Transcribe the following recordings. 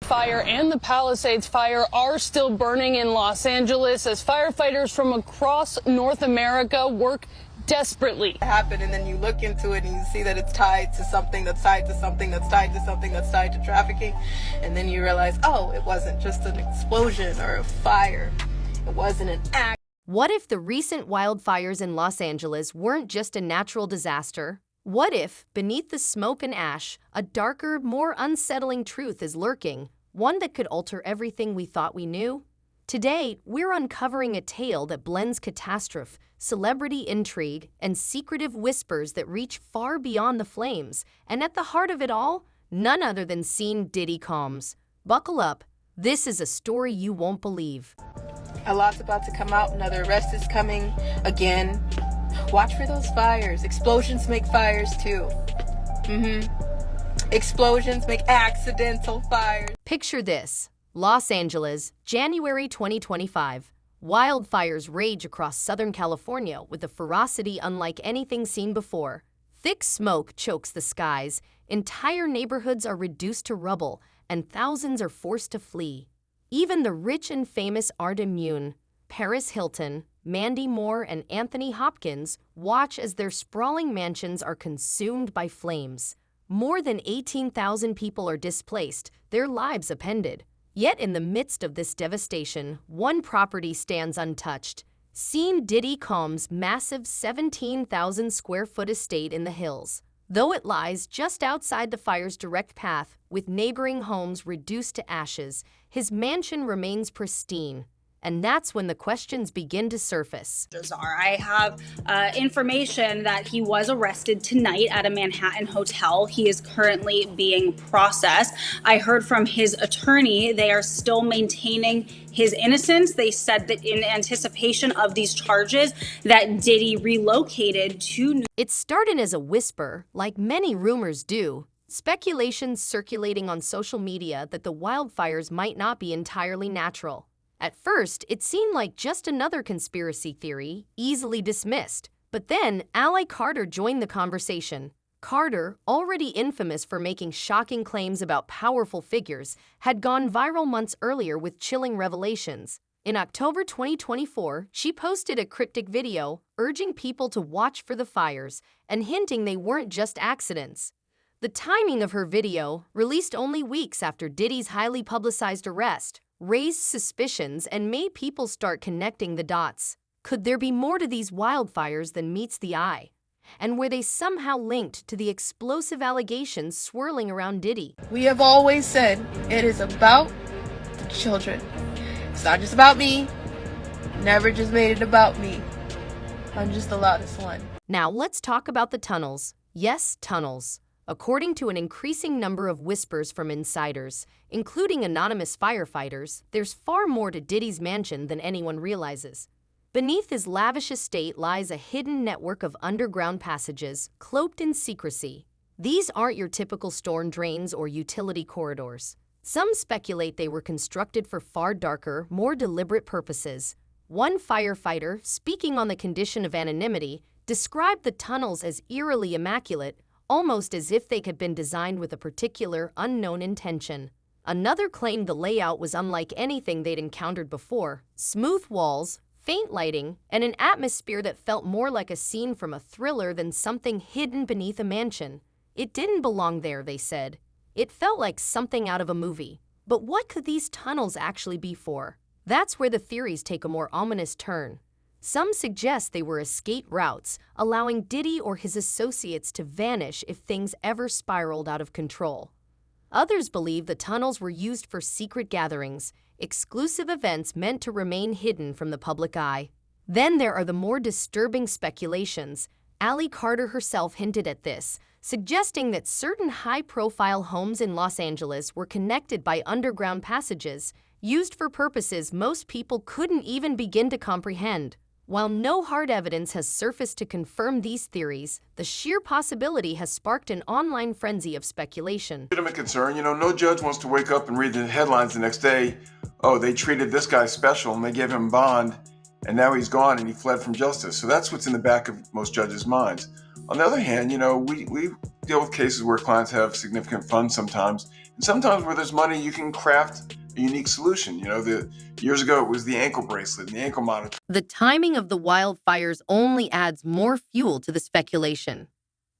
Fire and the Palisades fire are still burning in Los Angeles as firefighters from across North America work desperately. It happened, and then you look into it and you see that it's tied to something that's tied to something that's tied to something that's tied to trafficking, and then you realize, oh, it wasn't just an explosion or a fire. It wasn't an act. What if the recent wildfires in Los Angeles weren't just a natural disaster? What if, beneath the smoke and ash, a darker, more unsettling truth is lurking, one that could alter everything we thought we knew? Today, we're uncovering a tale that blends catastrophe, celebrity intrigue, and secretive whispers that reach far beyond the flames. And at the heart of it all, none other than scene Diddy Combs. Buckle up. This is a story you won't believe. A lot's about to come out. Another arrest is coming again. Watch for those fires. Explosions make fires too. Explosions make accidental fires. Picture this. Los Angeles, January 2025. Wildfires rage across Southern California with a ferocity unlike anything seen before. Thick smoke chokes the skies, entire neighborhoods are reduced to rubble, and thousands are forced to flee. Even the rich and famous aren't immune. Paris Hilton, Mandy Moore, and Anthony Hopkins watch as their sprawling mansions are consumed by flames. More than 18,000 people are displaced, their lives upended. Yet in the midst of this devastation, one property stands untouched. Scene Diddy Combs' massive 17,000 square foot estate in the hills. Though it lies just outside the fire's direct path, with neighboring homes reduced to ashes, his mansion remains pristine. And that's when the questions begin to surface. I have information that he was arrested tonight at a Manhattan hotel. He is currently being processed. I heard from his attorney they are still maintaining his innocence. They said that in anticipation of these charges that Diddy relocated to New York. It started as a whisper, like many rumors do. Speculations circulating on social media that the wildfires might not be entirely natural. At first, it seemed like just another conspiracy theory, easily dismissed. But then, Ally Carter joined the conversation. Carter, already infamous for making shocking claims about powerful figures, had gone viral months earlier with chilling revelations. In October 2024, she posted a cryptic video urging people to watch for the fires and hinting they weren't just accidents. The timing of her video, released only weeks after Diddy's highly publicized arrest, raised suspicions and made people start connecting the dots. Could there be more to these wildfires than meets the eye? And were they somehow linked to the explosive allegations swirling around Diddy? We have always said it is about the children. It's not just about me. Never just made it about me. I'm just the loudest one. Now let's talk about the tunnels. Yes, tunnels. According to an increasing number of whispers from insiders, including anonymous firefighters, there's far more to Diddy's mansion than anyone realizes. Beneath his lavish estate lies a hidden network of underground passages, cloaked in secrecy. These aren't your typical storm drains or utility corridors. Some speculate they were constructed for far darker, more deliberate purposes. One firefighter, speaking on the condition of anonymity, described the tunnels as eerily immaculate, almost as if they had been designed with a particular, unknown intention. Another claimed the layout was unlike anything they'd encountered before. Smooth walls, faint lighting, and an atmosphere that felt more like a scene from a thriller than something hidden beneath a mansion. It didn't belong there, they said. It felt like something out of a movie. But what could these tunnels actually be for? That's where the theories take a more ominous turn. Some suggest they were escape routes, allowing Diddy or his associates to vanish if things ever spiraled out of control. Others believe the tunnels were used for secret gatherings, exclusive events meant to remain hidden from the public eye. Then there are the more disturbing speculations. Ally Carter herself hinted at this, suggesting that certain high-profile homes in Los Angeles were connected by underground passages, used for purposes most people couldn't even begin to comprehend. While no hard evidence has surfaced to confirm these theories, the sheer possibility has sparked an online frenzy of speculation. Legitimate concern, no judge wants to wake up and read the headlines the next day. Oh, they treated this guy special and they gave him bond, and now he's gone and he fled from justice. So that's what's in the back of most judges' minds. On the other hand, we deal with cases where clients have significant funds sometimes, And sometimes where there's money, you can craft a unique solution. Years ago, it was the ankle bracelet and the ankle monitor. The timing of the wildfires only adds more fuel to the speculation.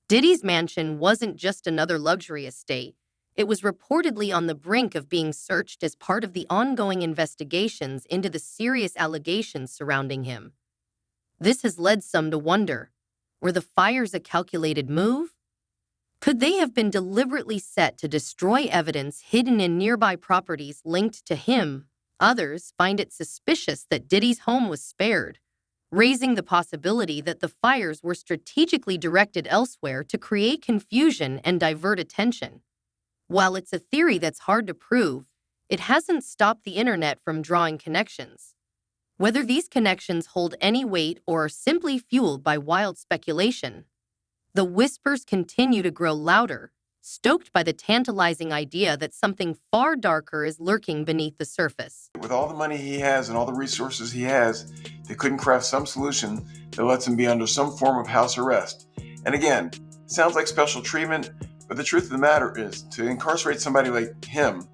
Diddy's mansion wasn't just another luxury estate. It was reportedly on the brink of being searched as part of the ongoing investigations into the serious allegations surrounding him. This has led some to wonder, were the fires a calculated move? Could they have been deliberately set to destroy evidence hidden in nearby properties linked to him? Others find it suspicious that Diddy's home was spared, raising the possibility that the fires were strategically directed elsewhere to create confusion and divert attention. While it's a theory that's hard to prove, it hasn't stopped the internet from drawing connections. Whether these connections hold any weight or are simply fueled by wild speculation, the whispers continue to grow louder, stoked by the tantalizing idea that something far darker is lurking beneath the surface. With all the money he has and all the resources he has, they couldn't craft some solution that lets him be under some form of house arrest. And again, it sounds like special treatment, but the truth of the matter is, to incarcerate somebody like him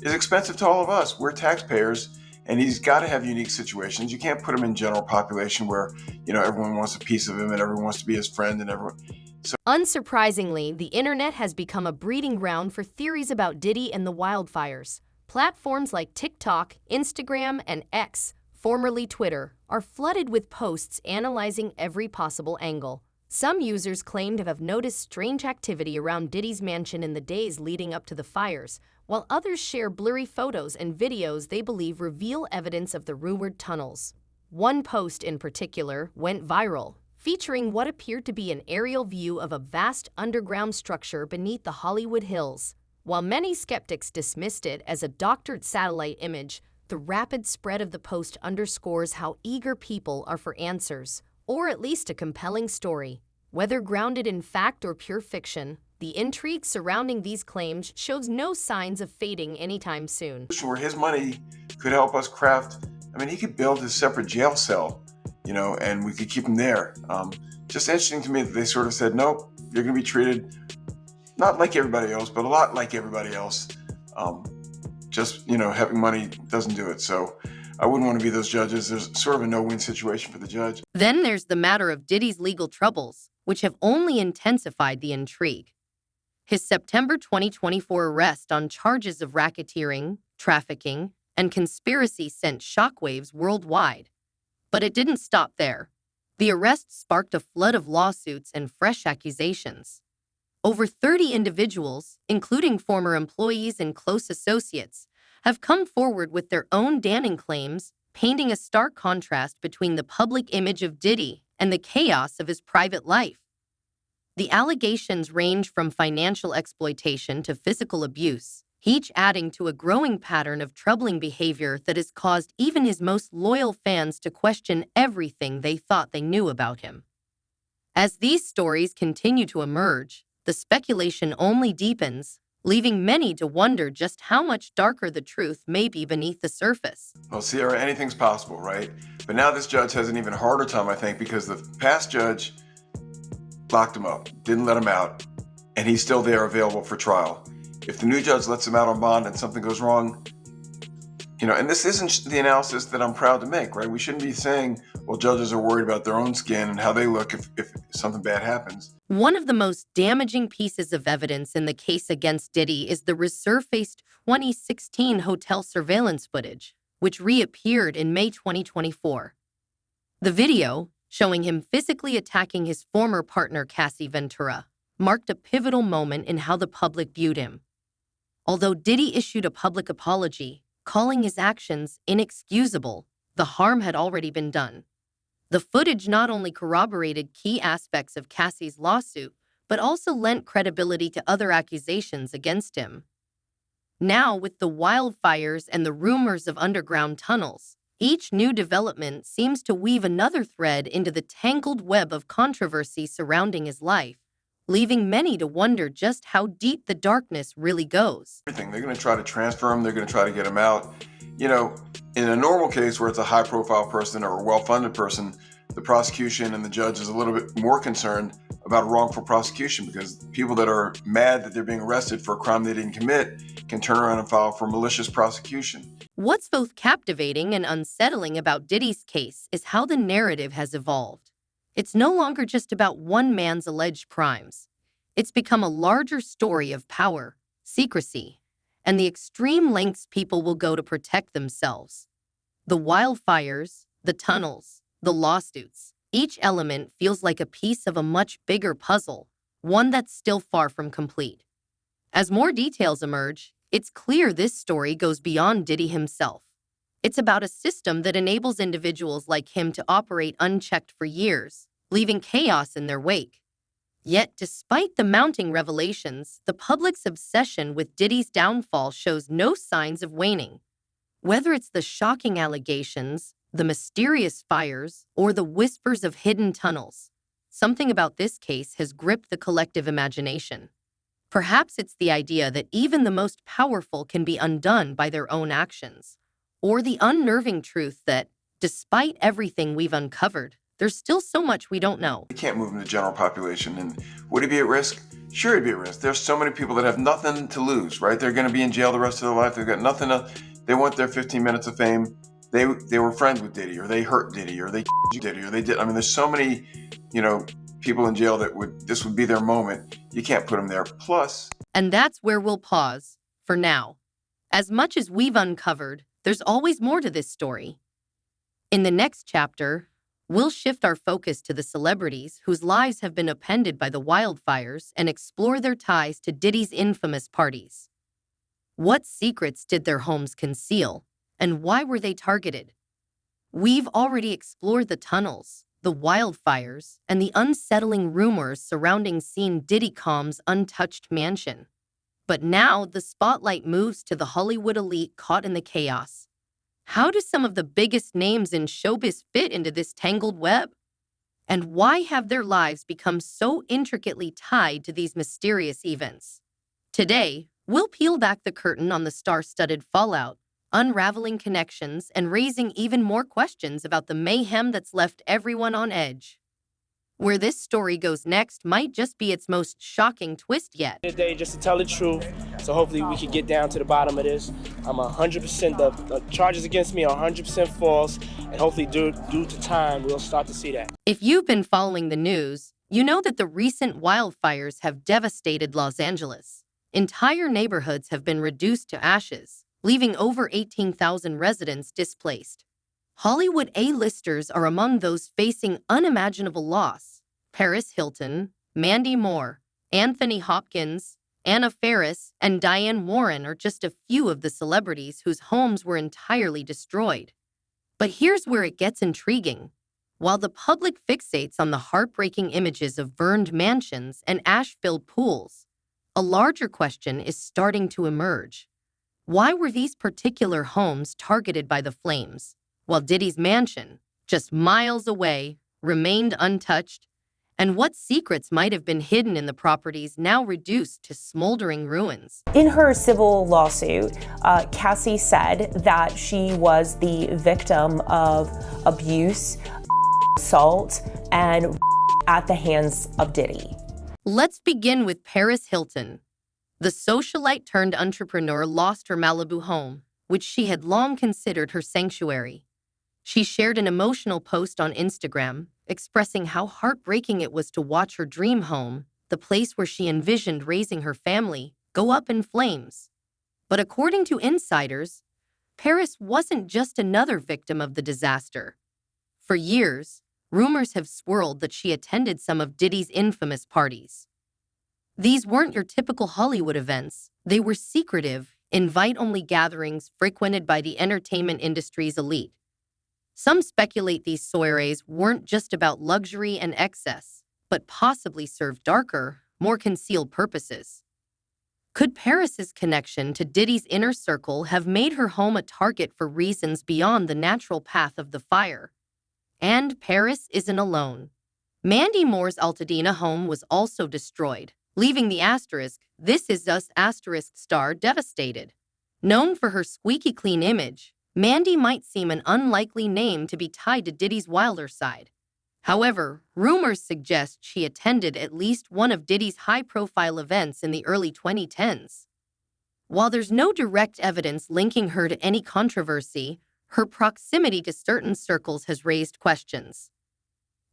is expensive to all of us. We're taxpayers, and he's got to have unique situations. You can't put him in general population where, everyone wants a piece of him and everyone wants to be his friend and everyone. Unsurprisingly, the internet has become a breeding ground for theories about Diddy and the wildfires. Platforms like TikTok, Instagram, and X, formerly Twitter, are flooded with posts analyzing every possible angle. Some users claim to have noticed strange activity around Diddy's mansion in the days leading up to the fires, while others share blurry photos and videos they believe reveal evidence of the rumored tunnels. One post in particular went viral, featuring what appeared to be an aerial view of a vast underground structure beneath the Hollywood Hills. While many skeptics dismissed it as a doctored satellite image, the rapid spread of the post underscores how eager people are for answers, or at least a compelling story. Whether grounded in fact or pure fiction, the intrigue surrounding these claims shows no signs of fading anytime soon. Where his money could help us craft, he could build his separate jail cell, and we could keep him there. Just interesting to me that they sort of said, nope, you're going to be treated not like everybody else, but a lot like everybody else. Having money doesn't do it. So I wouldn't want to be those judges. There's sort of a no-win situation for the judge. Then there's the matter of Diddy's legal troubles, which have only intensified the intrigue. His September 2024 arrest on charges of racketeering, trafficking, and conspiracy sent shockwaves worldwide. But it didn't stop there. The arrest sparked a flood of lawsuits and fresh accusations. Over 30 individuals, including former employees and close associates, have come forward with their own damning claims, painting a stark contrast between the public image of Diddy and the chaos of his private life. The allegations range from financial exploitation to physical abuse, each adding to a growing pattern of troubling behavior that has caused even his most loyal fans to question everything they thought they knew about him. As these stories continue to emerge, the speculation only deepens, leaving many to wonder just how much darker the truth may be beneath the surface. Well, Sierra, anything's possible, right? But now this judge has an even harder time, I think, because the past judge locked him up, didn't let him out, and he's still there available for trial. If the new judge lets him out on bond and something goes wrong, and this isn't the analysis that I'm proud to make, right? We shouldn't be saying, well, judges are worried about their own skin and how they look if something bad happens. One of the most damaging pieces of evidence in the case against Diddy is the resurfaced 2016 hotel surveillance footage, which reappeared in May 2024. The video, showing him physically attacking his former partner Cassie Ventura, marked a pivotal moment in how the public viewed him. Although Diddy issued a public apology, calling his actions inexcusable, the harm had already been done. The footage not only corroborated key aspects of Cassie's lawsuit, but also lent credibility to other accusations against him. Now, with the wildfires and the rumors of underground tunnels, each new development seems to weave another thread into the tangled web of controversy surrounding his life, leaving many to wonder just how deep the darkness really goes. They're going to try to transfer him. They're going to try to get him out. In a normal case where it's a high-profile person or a well-funded person, the prosecution and the judge is a little bit more concerned about a wrongful prosecution, because people that are mad that they're being arrested for a crime they didn't commit can turn around and file for malicious prosecution. What's both captivating and unsettling about Diddy's case is how the narrative has evolved. It's no longer just about one man's alleged crimes. It's become a larger story of power, secrecy, and the extreme lengths people will go to protect themselves. The wildfires, the tunnels, the lawsuits, each element feels like a piece of a much bigger puzzle, one that's still far from complete. As more details emerge, it's clear this story goes beyond Diddy himself. It's about a system that enables individuals like him to operate unchecked for years, leaving chaos in their wake. Yet, despite the mounting revelations, the public's obsession with Diddy's downfall shows no signs of waning. Whether it's the shocking allegations, the mysterious fires, or the whispers of hidden tunnels, something about this case has gripped the collective imagination. Perhaps it's the idea that even the most powerful can be undone by their own actions, or the unnerving truth that, despite everything we've uncovered, there's still so much we don't know. You can't move in the general population, and would he be at risk? Sure, he'd be at risk. There's so many people that have nothing to lose, right? They're going to be in jail the rest of their life. They've got nothing to, they want their 15 minutes of fame. They were friends with Diddy, or they hurt Diddy, or they Diddy, or they did. I mean, there's so many, people in jail that this would be their moment. You can't put them there. Plus, and that's where we'll pause for now. As much as we've uncovered, there's always more to this story. In the next chapter, we'll shift our focus to the celebrities whose lives have been upended by the wildfires and explore their ties to Diddy's infamous parties. What secrets did their homes conceal, and why were they targeted? We've already explored the tunnels, the wildfires, and the unsettling rumors surrounding seeing Diddy Combs' untouched mansion. But now the spotlight moves to the Hollywood elite caught in the chaos. How do some of the biggest names in showbiz fit into this tangled web? And why have their lives become so intricately tied to these mysterious events? Today, we'll peel back the curtain on the star-studded fallout, unraveling connections and raising even more questions about the mayhem that's left everyone on edge. Where this story goes next might just be its most shocking twist yet. Today, just to tell the truth, so hopefully we can get down to the bottom of this. I'm 100%, the charges against me are 100% false, and hopefully due to time, we'll start to see that. If you've been following the news, you know that the recent wildfires have devastated Los Angeles. Entire neighborhoods have been reduced to ashes, leaving over 18,000 residents displaced. Hollywood A-listers are among those facing unimaginable loss. Paris Hilton, Mandy Moore, Anthony Hopkins, Anna Faris, and Diane Warren are just a few of the celebrities whose homes were entirely destroyed. But here's where it gets intriguing. While the public fixates on the heartbreaking images of burned mansions and ash-filled pools, a larger question is starting to emerge. Why were these particular homes targeted by the flames, while Diddy's mansion, just miles away, remained untouched? And what secrets might have been hidden in the properties now reduced to smoldering ruins? In her civil lawsuit, Cassie said that she was the victim of abuse, assault, and at the hands of Diddy. Let's begin with Paris Hilton. The socialite turned entrepreneur lost her Malibu home, which she had long considered her sanctuary. She shared an emotional post on Instagram, expressing how heartbreaking it was to watch her dream home, the place where she envisioned raising her family, go up in flames. But according to insiders, Paris wasn't just another victim of the disaster. For years, rumors have swirled that she attended some of Diddy's infamous parties. These weren't your typical Hollywood events. They were secretive, invite-only gatherings frequented by the entertainment industry's elite. Some speculate these soirees weren't just about luxury and excess, but possibly served darker, more concealed purposes. Could Paris's connection to Diddy's inner circle have made her home a target for reasons beyond the natural path of the fire? And Paris isn't alone. Mandy Moore's Altadena home was also destroyed, leaving the asterisk, "This Is Us" asterisk star devastated. Known for her squeaky clean image, Mandy might seem an unlikely name to be tied to Diddy's wilder side. However, rumors suggest she attended at least one of Diddy's high-profile events in the early 2010s. While there's no direct evidence linking her to any controversy, her proximity to certain circles has raised questions.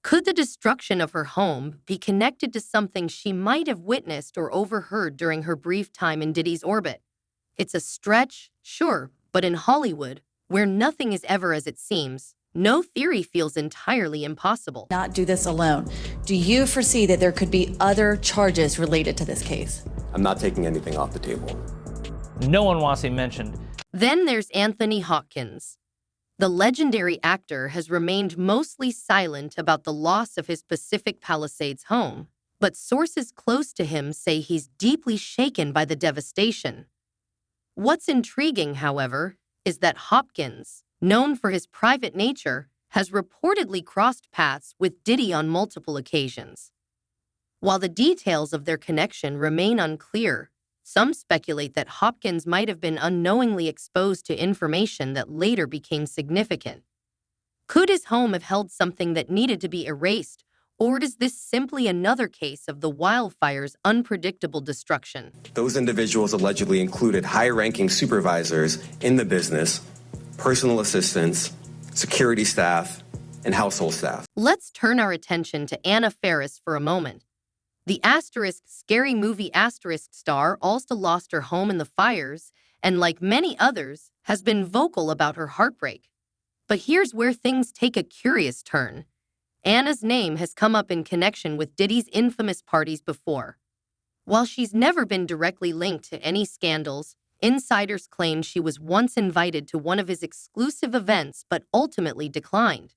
Could the destruction of her home be connected to something she might have witnessed or overheard during her brief time in Diddy's orbit? It's a stretch, sure, but in Hollywood, where nothing is ever as it seems, no theory feels entirely impossible. Not do this alone. Do you foresee that there could be other charges related to this case? I'm not taking anything off the table. No one wants him mentioned. Then there's Anthony Hopkins. The legendary actor has remained mostly silent about the loss of his Pacific Palisades home, but sources close to him say he's deeply shaken by the devastation. What's intriguing, however, is that Hopkins, known for his private nature, has reportedly crossed paths with Diddy on multiple occasions. While the details of their connection remain unclear, some speculate that Hopkins might have been unknowingly exposed to information that later became significant. Could his home have held something that needed to be erased, or is this simply another case of the wildfire's unpredictable destruction? Those individuals allegedly included high-ranking supervisors in the business, personal assistants, security staff, and household staff. Let's turn our attention to Anna Faris for a moment. The Scary Movie star also lost her home in the fires and, like many others, has been vocal about her heartbreak. But here's where things take a curious turn. Anna's name has come up in connection with Diddy's infamous parties before. While she's never been directly linked to any scandals, insiders claim she was once invited to one of his exclusive events but ultimately declined.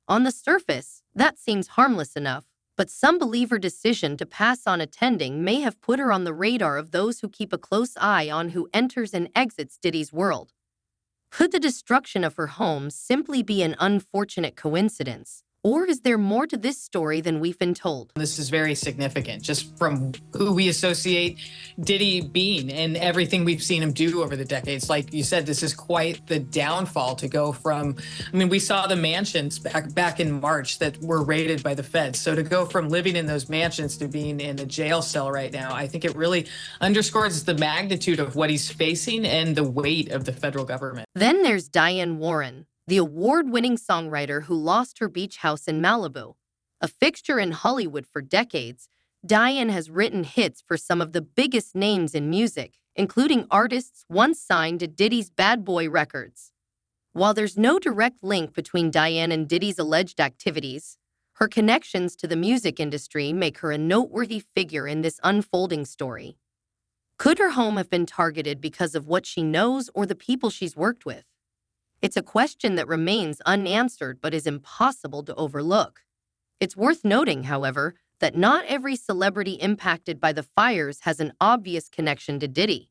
On the surface, that seems harmless enough, but some believe her decision to pass on attending may have put her on the radar of those who keep a close eye on who enters and exits Diddy's world. Could the destruction of her home simply be an unfortunate coincidence? Or is there more to this story than we've been told? This is very significant, just from who we associate Diddy being and everything we've seen him do over the decades. Like you said, this is quite the downfall to go from, we saw the mansions back in March that were raided by the feds. So to go from living in those mansions to being in a jail cell right now, I think it really underscores the magnitude of what he's facing and the weight of the federal government. Then there's Diane Warren, the award-winning songwriter who lost her beach house in Malibu. A fixture in Hollywood for decades, Diane has written hits for some of the biggest names in music, including artists once signed to Diddy's Bad Boy Records. While there's no direct link between Diane and Diddy's alleged activities, her connections to the music industry make her a noteworthy figure in this unfolding story. Could her home have been targeted because of what she knows or the people she's worked with? It's a question that remains unanswered but is impossible to overlook. It's worth noting, however, that not every celebrity impacted by the fires has an obvious connection to Diddy.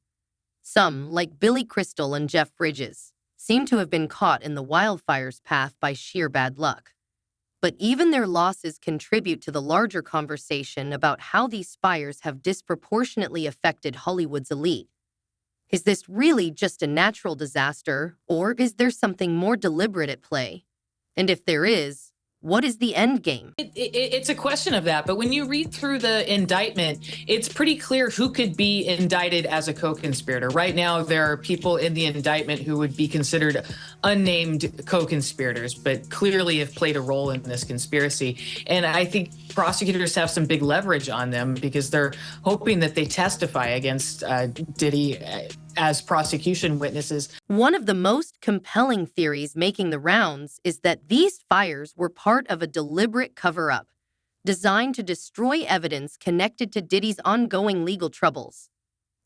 Some, like Billy Crystal and Jeff Bridges, seem to have been caught in the wildfire's path by sheer bad luck. But even their losses contribute to the larger conversation about how these fires have disproportionately affected Hollywood's elite. Is this really just a natural disaster, or is there something more deliberate at play? And if there is, what is the end game? It's a question of that, but when you read through the indictment, it's pretty clear who could be indicted as a co-conspirator. Right now, there are people in the indictment who would be considered unnamed co-conspirators, but clearly have played a role in this conspiracy. And I think prosecutors have some big leverage on them because they're hoping that they testify against Diddy as prosecution witnesses. One of the most compelling theories making the rounds is that these fires were part of a deliberate cover-up, designed to destroy evidence connected to Diddy's ongoing legal troubles.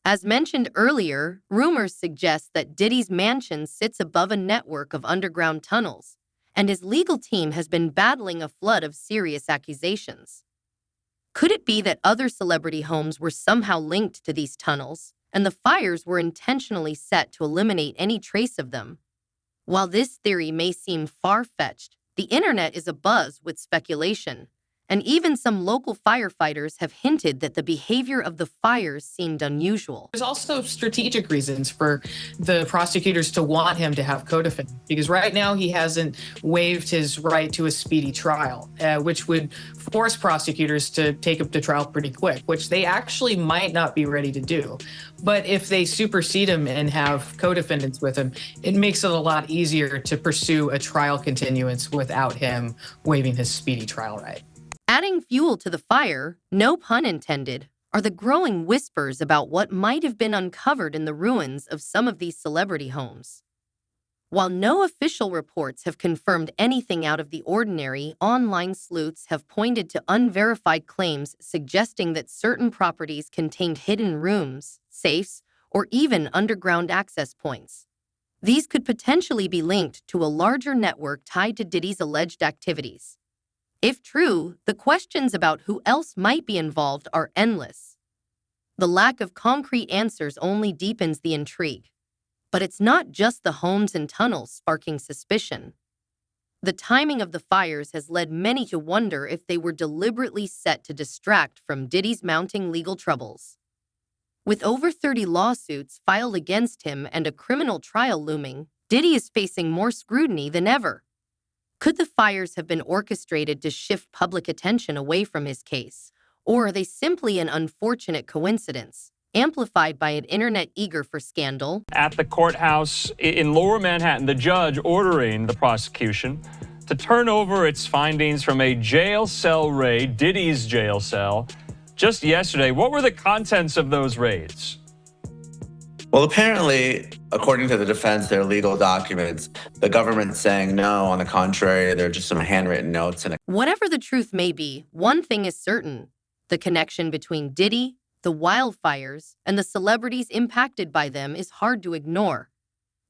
As mentioned earlier, rumors suggest that Diddy's mansion sits above a network of underground tunnels, and his legal team has been battling a flood of serious accusations. Could it be that other celebrity homes were somehow linked to these tunnels, and the fires were intentionally set to eliminate any trace of them? While this theory may seem far-fetched, the internet is abuzz with speculation, And even some local firefighters have hinted that the behavior of the fires seemed unusual. There's also strategic reasons for the prosecutors to want him to have co-defendants, because right now he hasn't waived his right to a speedy trial, which would force prosecutors to take him to trial pretty quick, which they actually might not be ready to do. But if they supersede him and have co-defendants with him, it makes it a lot easier to pursue a trial continuance without him waiving his speedy trial right. Adding fuel to the fire, no pun intended, are the growing whispers about what might have been uncovered in the ruins of some of these celebrity homes. While no official reports have confirmed anything out of the ordinary, online sleuths have pointed to unverified claims suggesting that certain properties contained hidden rooms, safes, or even underground access points. These could potentially be linked to a larger network tied to Diddy's alleged activities. If true, the questions about who else might be involved are endless. The lack of concrete answers only deepens the intrigue. But it's not just the homes and tunnels sparking suspicion. The timing of the fires has led many to wonder if they were deliberately set to distract from Diddy's mounting legal troubles. With over 30 lawsuits filed against him and a criminal trial looming, Diddy is facing more scrutiny than ever. Could the fires have been orchestrated to shift public attention away from his case, or are they simply an unfortunate coincidence, amplified by an internet eager for scandal? At the courthouse in Lower Manhattan, the judge ordering the prosecution to turn over its findings from a jail cell raid, Diddy's jail cell, just yesterday. What were the contents of those raids? Well, apparently, according to the defense, they're legal documents. The government's saying no, on the contrary, they're just some handwritten notes. Whatever the truth may be, one thing is certain. The connection between Diddy, the wildfires, and the celebrities impacted by them is hard to ignore.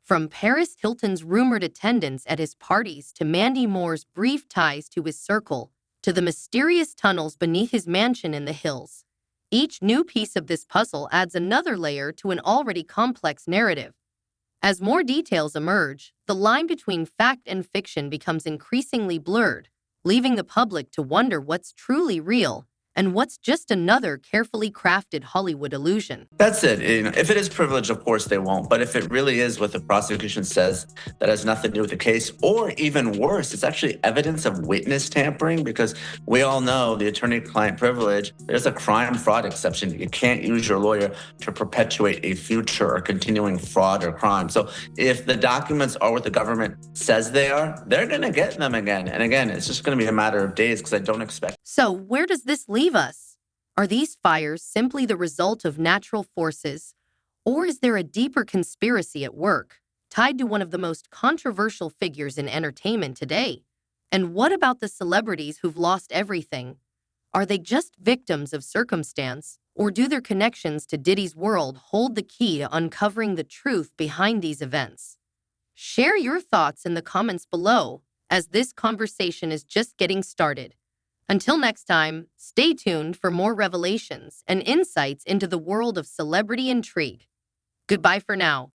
From Paris Hilton's rumored attendance at his parties to Mandy Moore's brief ties to his circle, to the mysterious tunnels beneath his mansion in the hills. Each new piece of this puzzle adds another layer to an already complex narrative. As more details emerge, the line between fact and fiction becomes increasingly blurred, leaving the public to wonder what's truly real and what's just another carefully crafted Hollywood illusion. That's it. If it is privilege, of course they won't. But if it really is what the prosecution says, that has nothing to do with the case, or even worse, it's actually evidence of witness tampering, because we all know the attorney-client privilege, there's a crime fraud exception. You can't use your lawyer to perpetuate a future or continuing fraud or crime. So if the documents are what the government says they are, they're going to get them again. And again, it's just going to be a matter of days, because I don't expect. So where does this leave us? Are these fires simply the result of natural forces, or is there a deeper conspiracy at work, tied to one of the most controversial figures in entertainment today? And what about the celebrities who've lost everything? Are they just victims of circumstance, or do their connections to Diddy's world hold the key to uncovering the truth behind these events? Share your thoughts in the comments below, as this conversation is just getting started. Until next time, stay tuned for more revelations and insights into the world of celebrity intrigue. Goodbye for now.